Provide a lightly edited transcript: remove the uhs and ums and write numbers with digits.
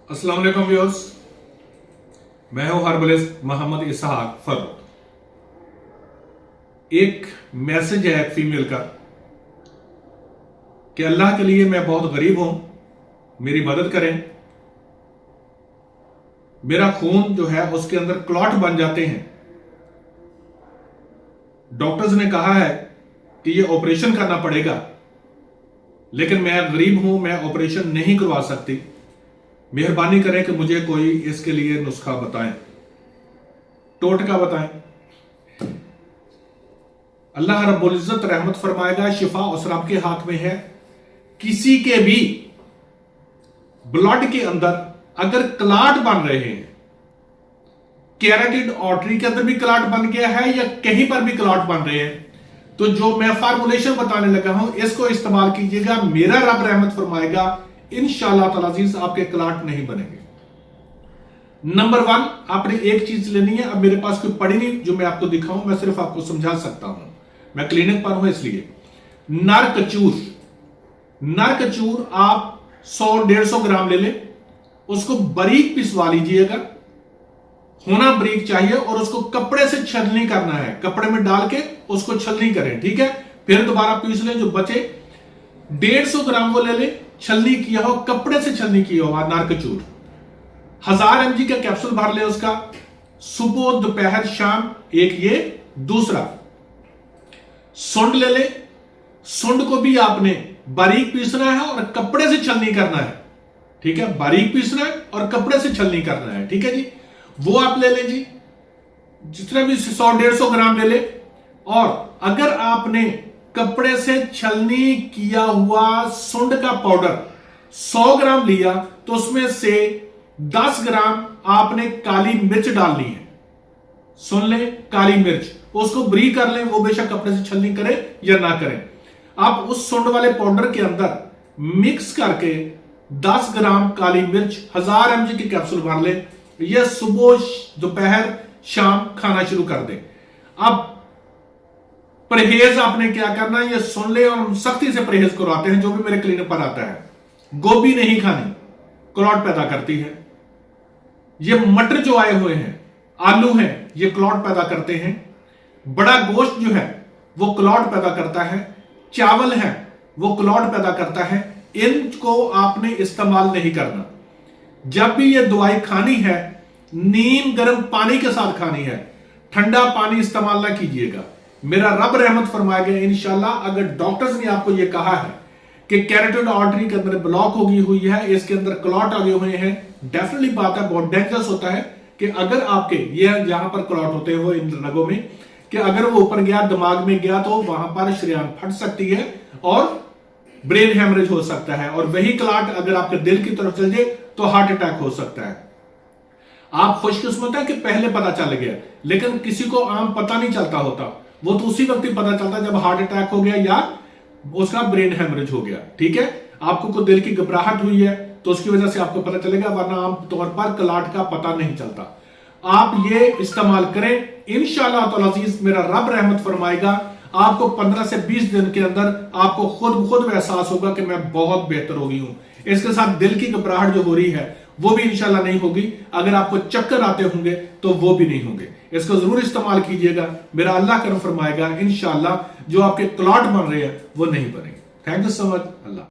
अस्सलाम वालेकुम व्यूअर्स, मैं हूं हर्बलिस्ट मोहम्मद इसहाक फर्रुख। एक मैसेज है एक फीमेल का कि अल्लाह के लिए मैं बहुत गरीब हूं, मेरी मदद करें। मेरा खून जो है उसके अंदर क्लॉट बन जाते हैं। डॉक्टर्स ने कहा है कि ये ऑपरेशन करना पड़ेगा, लेकिन मैं गरीब हूं, मैं ऑपरेशन नहीं करवा सकती। मेहरबानी करें कि मुझे कोई इसके लिए नुस्खा बताएं, टोटका बताएं। अल्लाह रब्बुल इज्जत रहमत फरमाएगा, शिफा उस रब के हाथ में है। किसी के भी ब्लड के अंदर अगर क्लॉट बन रहे हैं, कैरोटिड आर्टरी के अंदर भी क्लॉट बन गया है या कहीं पर भी क्लॉट बन रहे हैं, तो जो मैं फार्मूलेशन बताने लगा हूं इसको इस्तेमाल कीजिएगा। मेरा रब रहमत फरमाएगा, इंशाअल्लाह ताला अजीज आपके क्लॉट नहीं बनेंगे। नंबर 1, आपने एक चीज लेनी है। अब मेरे पास कोई पड़ी नहीं जो मैं आपको दिखाऊं, मैं सिर्फ आपको समझा सकता हूं, मैं क्लिनिक पर हूं इसलिए। नर कचूर आप 100-150 ग्राम ले लें, उसको बारीक पिसवा लीजिएगा, होना बारीक चाहिए, और उसको कपड़े से छलनी करना है। कपड़े में डाल के उसको छलनी करें, ठीक है। फिर दोबारा पीस लें, जो बचे 150 ग्राम वो ले लें, छलनी किया हो, कपड़े से छलनी किया हुआ नारकचूर। 1000 mg का कैप्सूल भर ले उसका, सुबह दोपहर शाम एक ये। दूसरा सुंड ले ले, सुंड को भी आपने बारीक पीसना है और कपड़े से छलनी करना है, ठीक है। बारीक पीसना है और कपड़े से छलनी करना है, ठीक है जी। वो आप ले लें जी, जितना भी 100-150 ग्राम ले ले। और अगर आपने कपड़े से छलनी किया हुआ सुंड का पाउडर 100 ग्राम लिया, तो उसमें से 10 ग्राम आपने काली मिर्च डालनी है। सुन ले, काली मिर्च, उसको बारीक कर लें, वो बेशक कपड़े से छलनी करें या ना करें। आप उस सुंड वाले पाउडर के अंदर मिक्स करके 10 ग्राम काली मिर्च 1000 mg की कैप्सूल भर लें। यह सुबह दोपहर शाम खाना शुरू कर दें। अब परहेज आपने क्या करना है, ये सुन ले, और हम सख्ती से परहेज करवाते हैं जो भी मेरे क्लिनिक पर आता है। गोभी नहीं खानी, क्लॉट पैदा करती है। ये मटर जो आए हुए हैं, आलू हैं, ये क्लॉट पैदा करते हैं। बड़ा गोश्त जो है वो क्लॉट पैदा करता है। चावल है वो क्लॉट पैदा करता है। इनको आपने इस्तेमाल नहीं करना। जब भी ये दवाई खानी है, नीम गर्म पानी के साथ खानी है, ठंडा पानी इस्तेमाल ना कीजिएगा। मेरा रब रहमत फरमाएगा इंशाल्लाह। अगर डॉक्टर्स ने आपको यह कहा है कि कैरोटिड आर्टरी के अंदर ब्लॉक होगी हुई है, इसके अंदर क्लॉट लगे हुए हैं, डेफिनेटली बात है, बहुत डेंजरस होता है कि अगर आपके ये जहां पर क्लॉट होते हैं वो इन रगों में, कि अगर वो ऊपर गया, दिमाग में गया, तो वहां पर शरीयान फट सकती है और ब्रेन हेमरेज हो सकता है। और वही क्लॉट अगर आपके दिल की तरफ चल जाए तो हार्ट अटैक हो सकता है। आप खुशकिस्मत है कि पहले पता चल गया, लेकिन किसी को आम पता नहीं चलता होता। वो तो उसी वक्त ही पता चलता जब हार्ट अटैक हो गया या उसका ब्रेन हेमरेज हो गया, ठीक है। आपको कोई दिल की घबराहट हुई है तो उसकी वजह से आपको पता चलेगा, वरना आम तौर पर क्लॉट का पता नहीं चलता। आप ये इस्तेमाल करें, इंशाअल्लाह ताला अजीज मेरा रब रहमत फरमाएगा। आपको 15 से 20 दिन के अंदर आपको खुद एहसास होगा कि मैं बहुत बेहतर हो गई हूं। इसके साथ दिल की घबराहट जो हो रही है वो भी इंशाल्लाह नहीं होगी। अगर आपको चक्कर आते होंगे तो वो भी नहीं होंगे। इसको जरूर इस्तेमाल कीजिएगा। मेरा अल्लाह करम फरमाएगा, इंशाल्लाह जो आपके क्लॉट बन रहे हैं वो नहीं बनेंगे। Thank you so much. Allah.